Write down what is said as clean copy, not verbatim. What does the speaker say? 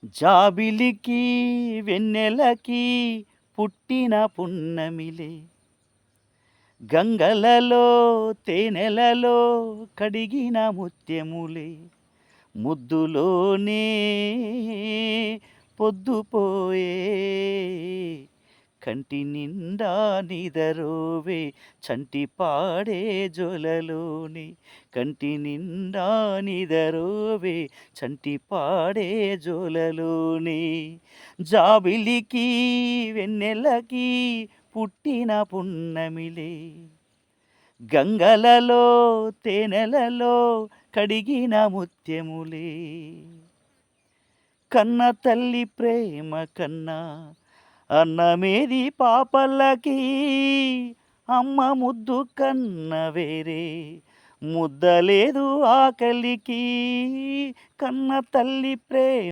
జాబిలికి వెన్నెలకి పుట్టిన పున్నమిలే, గంగలలో తేనెలలో కడిగిన ముత్యములే, ముద్దులోనే పొద్దుపోయే కంటి నిండా నిదరోవే చంటి పాడే జొలలోని, కంటి నిండా నిదరోవే చంటి పాడే జొలలోని. జాబిలికి వెన్నెలకి పుట్టిన పున్నమిలే, గంగలలో తేనెలలో కడిగిన ముత్యములే, కన్న తల్లి ప్రేమ కన్నా అన్నమేది పాపల్లకి, అమ్మ ముద్దు కన్న వేరే ముద్దలేదు ఆకలికి, కన్న తల్లి ప్రేమ